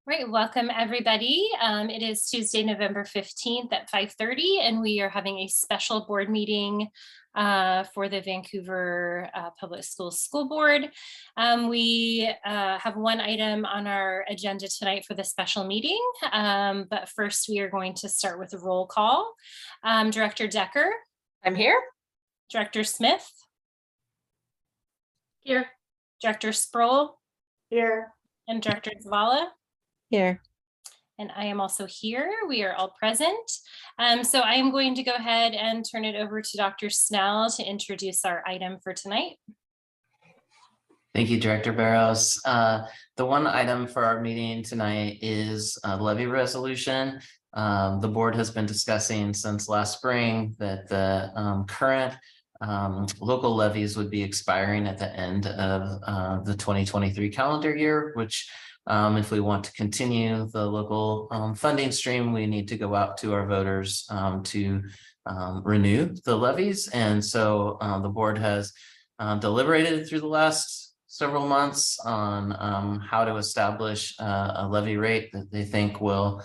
Right, welcome everybody. It is Tuesday, November 15th at 5:30, and we are having a special board meeting for the Vancouver Public Schools School Board. We have one item on our agenda tonight for the special meeting, but first we are going to start with a roll call. Director Decker. I'm here. Director Smith. Here. Director Sproul. Here. And Director Zavala. Here. And I am also here. We are all present. So I am going to go ahead and turn it over to Dr. Snell to introduce our item for tonight. Thank you, Director Barros. The one item for our meeting tonight is a levy resolution. The board has been discussing since last spring that the current local levies would be expiring at the end of the 2023 calendar year, which if we want to continue the local funding stream, we need to go out to our voters to renew the levies. And so the board has deliberated through the last several months on how to establish a levy rate that they think will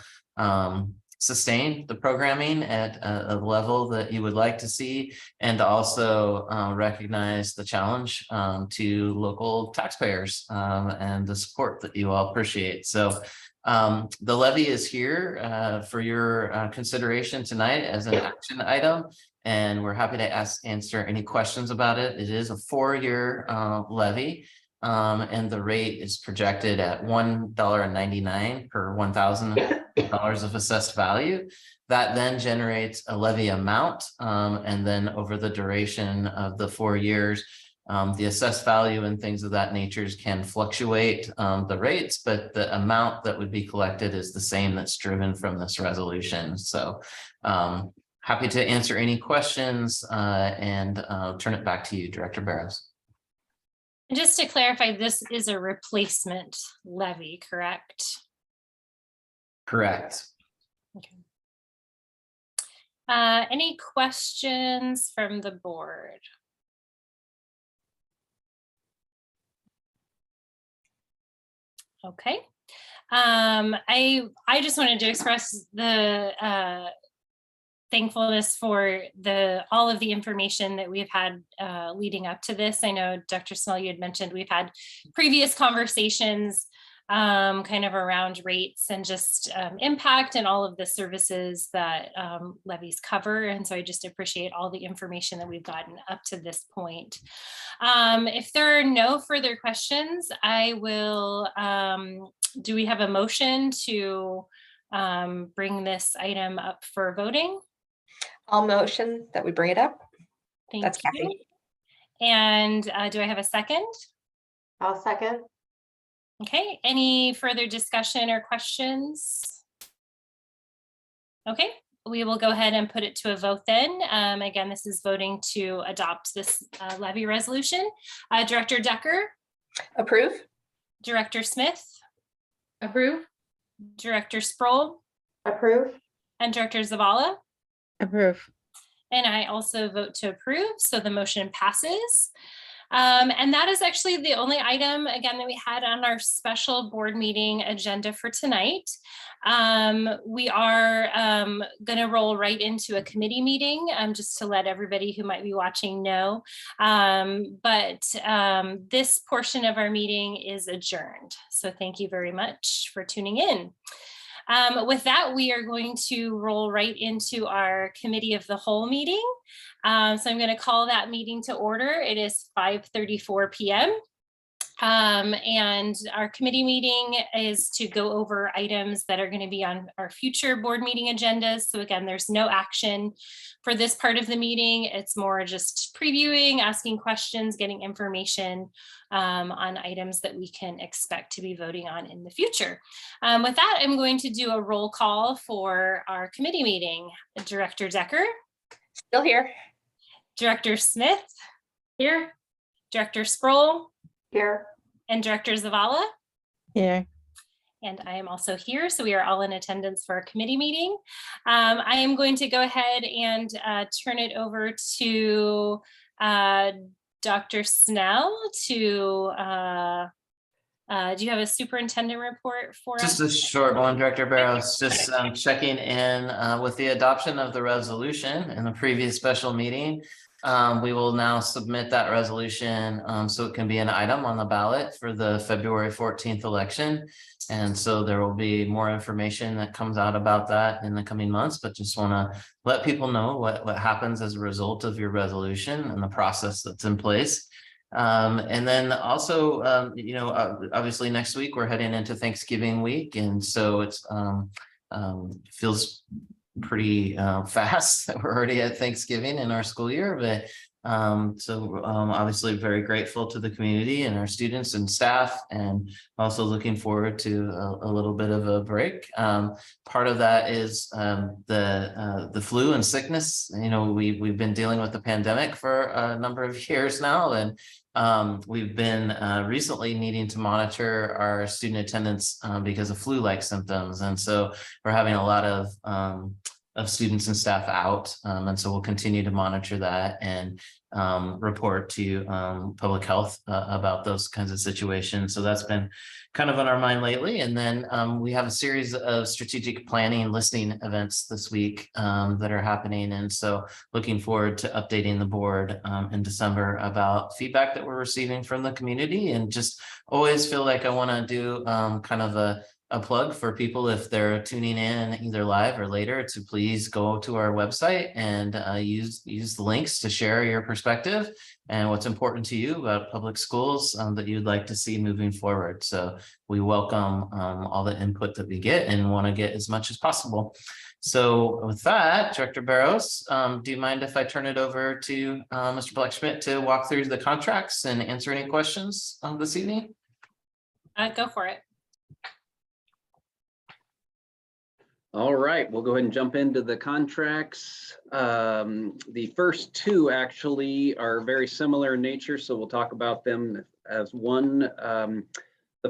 sustain the programming at a level that you would like to see, and also recognize the challenge to local taxpayers and the support that you all appreciate. So the levy is here for your consideration tonight as an action item, and we're happy to answer any questions about it. It is a 4-year levy. And the rate is projected at $1.99 per $1,000 of assessed value. That then generates a levy amount, and then over the duration of the 4 years, the assessed value and things of that nature can fluctuate the rates, but the amount that would be collected is the same that's driven from this resolution. So happy to answer any questions and turn it back to you, Director Barros. And just to clarify, this is a replacement levy, correct? Correct. Okay. Any questions from the board? Okay. I just wanted to express the thankfulness for all of the information that we've had leading up to this. I know Dr. Snell, you had mentioned we've had previous conversations kind of around rates and just impact and all of the services that levies cover. And so I just appreciate all the information that we've gotten up to this point. If there are no further questions, I will, do we have a motion to bring this item up for voting? I'll motion that we bring it up. Thank you. And do I have a second? I'll second. Okay, any further discussion or questions? Okay, we will go ahead and put it to a vote then. Again, this is voting to adopt this levy resolution. Director Decker? Approve. Director Smith? Approve. Director Sproul? Approve. And Director Zavala? Approve. And I also vote to approve, so the motion passes. And that is actually the only item, again, that we had on our special board meeting agenda for tonight. We are going to roll right into a committee meeting, just to let everybody who might be watching know. But this portion of our meeting is adjourned. So thank you very much for tuning in. With that, we are going to roll right into our committee of the whole meeting. So I'm going to call that meeting to order. It is 5:34 p.m. And our committee meeting is to go over items that are going to be on our future board meeting agendas. So again, there's no action for this part of the meeting. It's more just previewing, asking questions, getting information on items that we can expect to be voting on in the future. With that, I'm going to do a roll call for our committee meeting. Director Decker? Still here. Director Smith? Here. Director Sproul? Here. And Director Zavala? Here. And I am also here, so we are all in attendance for our committee meeting. I am going to go ahead and turn it over to Dr. Snell to Do you have a superintendent report for us? Just a short one, Director Barros, just checking in with the adoption of the resolution in the previous special meeting. We will now submit that resolution so it can be an item on the ballot for the February 14th election. And so there will be more information that comes out about that in the coming months, but just want to let people know what happens as a result of your resolution and the process that's in place. And then also, obviously next week we're heading into Thanksgiving week. And so it's feels pretty fast that we're already at Thanksgiving in our school year, but obviously very grateful to the community and our students and staff, and also looking forward to a little bit of a break. Part of that is the flu and sickness. We've been dealing with the pandemic for a number of years now, and we've been recently needing to monitor our student attendance because of flu-like symptoms. And so we're having a lot of students and staff out. And so we'll continue to monitor that and report to public health about those kinds of situations. So that's been kind of on our mind lately. And then we have a series of strategic planning listening events this week that are happening. And so looking forward to updating the board in December about feedback that we're receiving from the community, and just always feel like I want to do kind of a plug for people if they're tuning in either live or later to please go to our website and use the links to share your perspective and what's important to you about public schools that you'd like to see moving forward. So we welcome all the input that we get and want to get as much as possible. So with that, Director Barros, do you mind if I turn it over to Mr. Blackschmidt to walk through the contracts and answer any questions this evening? Go for it. All right, we'll go ahead and jump into the contracts. The first two actually are very similar in nature, so we'll talk about them as one. The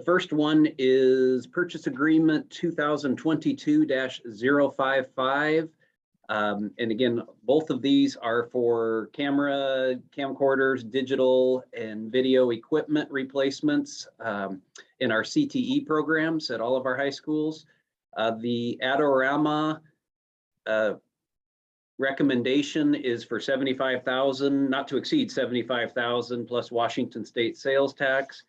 first one is Purchase Agreement 2022-055. And again, both of these are for camcorders, digital and video equipment replacements in our CTE programs at all of our high schools. The Adorama recommendation is for $75,000, not to exceed $75,000 plus Washington State sales tax.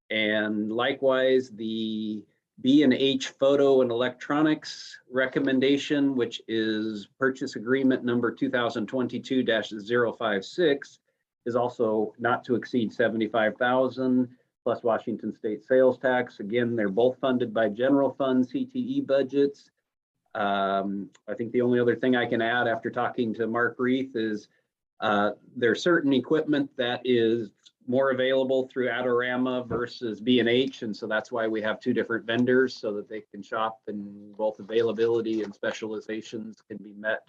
And likewise, the B&H Photo and Electronics recommendation, which is purchase agreement number 2022-056, is also not to exceed $75,000 plus Washington State sales tax. Again, they're both funded by general fund CTE budgets. I think the only other thing I can add after talking to Mark Reith is there's certain equipment that is more available through Adorama versus B&H, and so that's why we have two different vendors so that they can shop and both availability and specializations can be met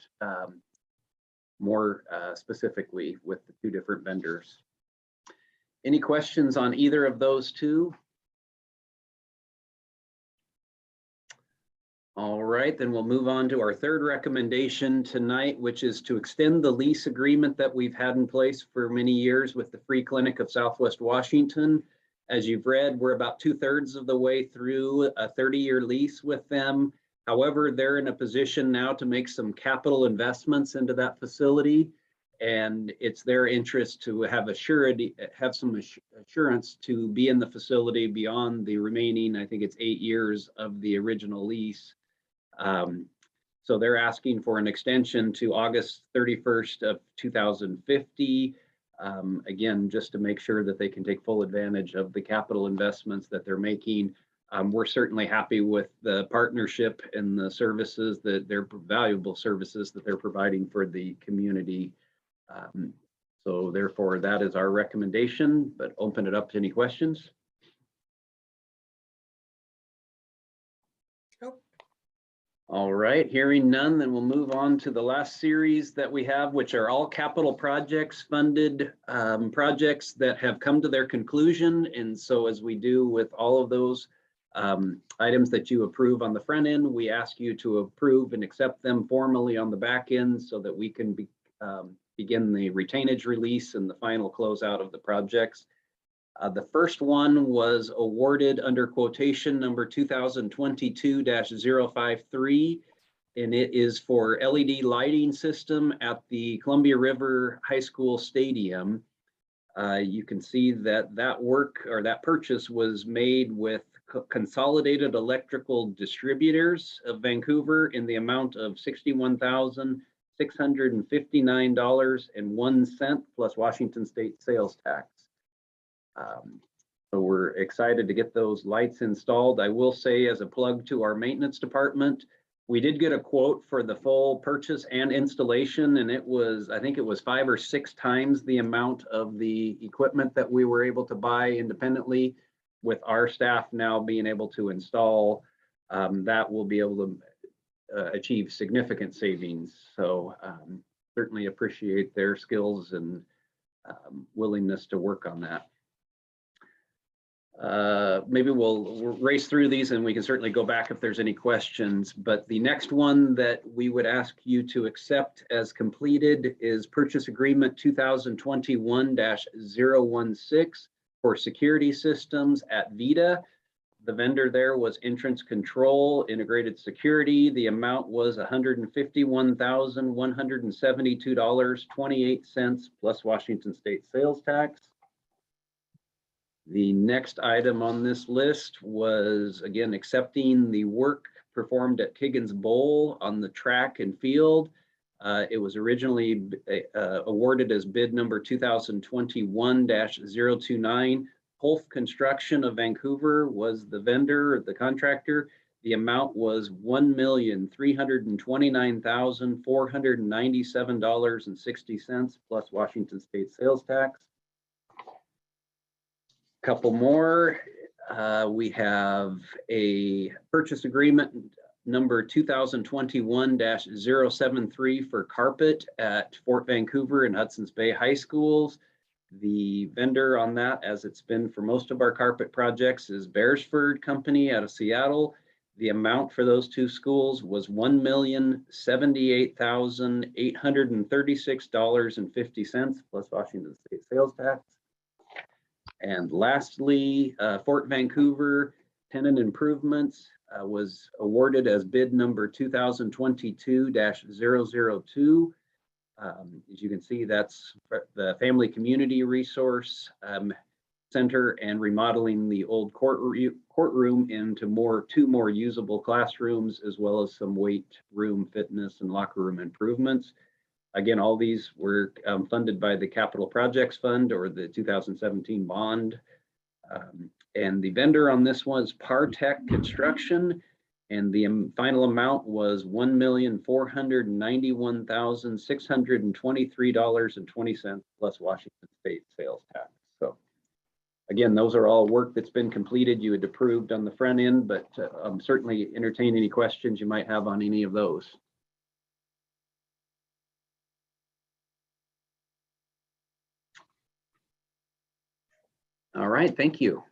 more specifically with the two different vendors. Any questions on either of those two? All right, then we'll move on to our third recommendation tonight, which is to extend the lease agreement that we've had in place for many years with the Free Clinic of Southwest Washington. As you've read, we're about 2/3 of the way through a 30-year lease with them. However, they're in a position now to make some capital investments into that facility, and it's their interest to have some assurance to be in the facility beyond the remaining, I think it's 8 years of the original lease. So they're asking for an extension to August 31st of 2050. Again, just to make sure that they can take full advantage of the capital investments that they're making. We're certainly happy with the partnership and the services that they're valuable services that they're providing for the community. So therefore, that is our recommendation, but open it up to any questions. All right, hearing none, then we'll move on to the last series that we have, which are all capital projects, funded projects that have come to their conclusion. And so as we do with all of those items that you approve on the front end, we ask you to approve and accept them formally on the back end so that we can begin the retainage release and the final closeout of the projects. The first one was awarded under quotation number 2022-053, and it is for LED lighting system at the Columbia River High School Stadium. You can see that that work or that purchase was made with Consolidated Electrical Distributors of Vancouver in the amount of $61,659.01 plus Washington State sales tax. So we're excited to get those lights installed. I will say, as a plug to our maintenance department, we did get a quote for the full purchase and installation, and it was, I think it was 5 or 6 times the amount of the equipment that we were able to buy independently. With our staff now being able to install, that will be able to achieve significant savings. So certainly appreciate their skills and willingness to work on that. Maybe we'll race through these and we can certainly go back if there's any questions, but the next one that we would ask you to accept as completed is purchase agreement 2021-016 for security systems at VITA. The vendor there was Entrance Control Integrated Security. The amount was $151,172.28 plus Washington State sales tax. The next item on this list was, again, accepting the work performed at Kiggins Bowl on the track and field. It was originally awarded as bid number 2021-029. Polf Construction of Vancouver was the vendor, the contractor. The amount was $1,329,497.60 plus Washington State sales tax. Couple more. We have a purchase agreement number 2021-073 for carpet at Fort Vancouver and Hudson's Bay High Schools. The vendor on that, as it's been for most of our carpet projects, is Beresford Company out of Seattle. The amount for those 2 schools was $1,078,836.50 plus Washington State sales tax. And lastly, Fort Vancouver tenant improvements was awarded as bid number 2022-002. As you can see, that's the Family Community Resource Center and remodeling the old courtroom into 2 more usable classrooms, as well as some weight room, fitness, and locker room improvements. Again, all these were funded by the Capital Projects Fund or the 2017 bond. And the vendor on this was Partech Construction, and the final amount was $1,491,623.20 plus Washington State sales tax. So again, those are all work that's been completed. You had approved on the front end, but certainly entertain any questions you might have on any of those. All right, thank you.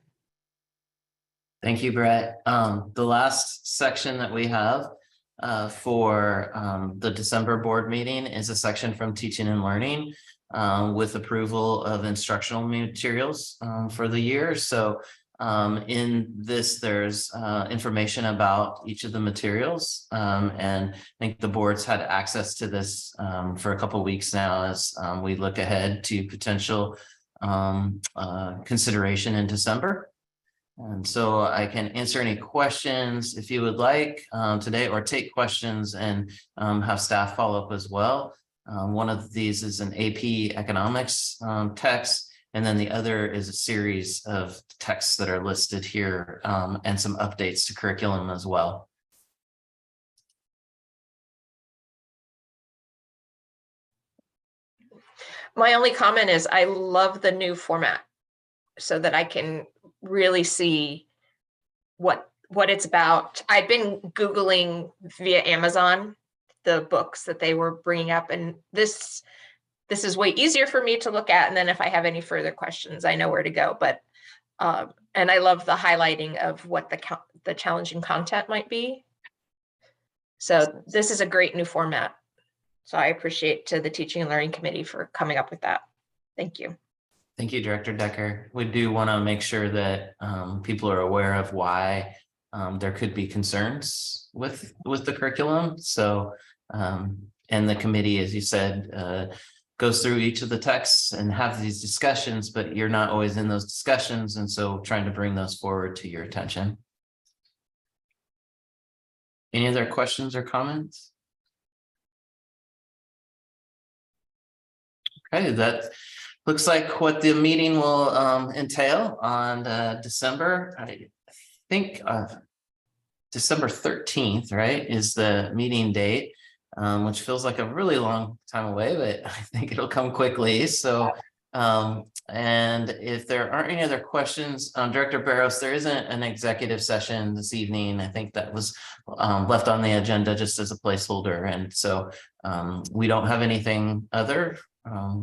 Thank you, Brett. The last section that we have for the December board meeting is a section from Teaching and Learning with approval of instructional materials for the year. So in this, there's information about each of the materials, and I think the board's had access to this for a couple of weeks now as we look ahead to potential consideration in December. And so I can answer any questions if you would like today, or take questions and have staff follow up as well. One of these is an AP economics text, and then the other is a series of texts that are listed here and some updates to curriculum as well. My only comment is I love the new format so that I can really see what it's about. I've been Googling via Amazon the books that they were bringing up, and this is way easier for me to look at. And then if I have any further questions, I know where to go. But and I love the highlighting of what the challenging content might be. So this is a great new format. So I appreciate to the Teaching and Learning Committee for coming up with that. Thank you. Thank you, Director Decker. We do want to make sure that people are aware of why there could be concerns with the curriculum. So, and the committee, as you said, goes through each of the texts and have these discussions, but you're not always in those discussions. And so trying to bring those forward to your attention. Any other questions or comments? Okay, that looks like what the meeting will entail on December, I think December 13th, right, is the meeting date, which feels like a really long time away, but I think it'll come quickly. So, and if there aren't any other questions, Director Barros, there isn't an executive session this evening. I think that was left on the agenda just as a placeholder. And so we don't have anything other.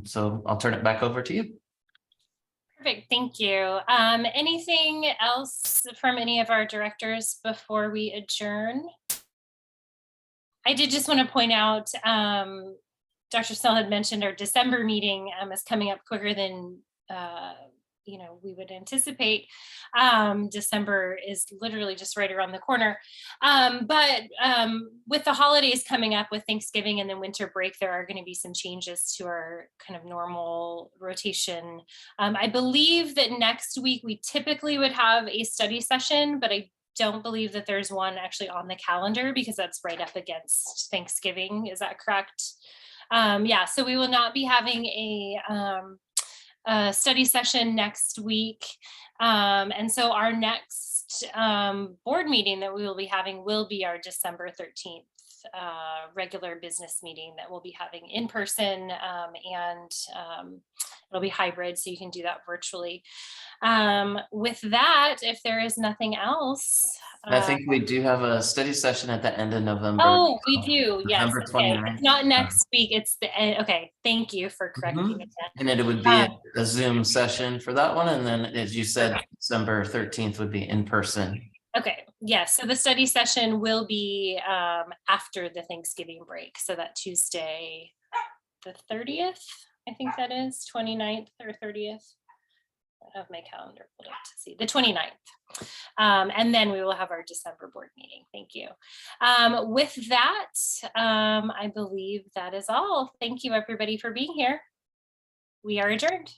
So I'll turn it back over to you. Perfect, thank you. Anything else from any of our directors before we adjourn? I did just want to point out, Dr. Snell had mentioned our December meeting is coming up quicker than we would anticipate. December is literally just right around the corner. But with the holidays coming up with Thanksgiving and then winter break, there are going to be some changes to our kind of normal rotation. I believe that next week we typically would have a study session, but I don't believe that there's one actually on the calendar because that's right up against Thanksgiving. Is that correct? Yeah, so we will not be having a study session next week. And so our next board meeting that we will be having will be our December 13th regular business meeting that we'll be having in person, and it'll be hybrid, so you can do that virtually. With that, if there is nothing else. I think we do have a study session at the end of November. Oh, we do. Yes. November Okay. 29th. It's not next week. It's the end. Okay. Thank you for correcting Mhm. it. And it would be a Zoom session for that one. And then, as you said, December 13th would be in person. Okay. Yes. So the study session will be after the Thanksgiving break. So that Tuesday, the 30th, I think that is 29th or 30th. I have my calendar pulled up to see the 29th. And then we will have our December board meeting. Thank you. With that, I believe that is all. Thank you everybody for being here. We are adjourned.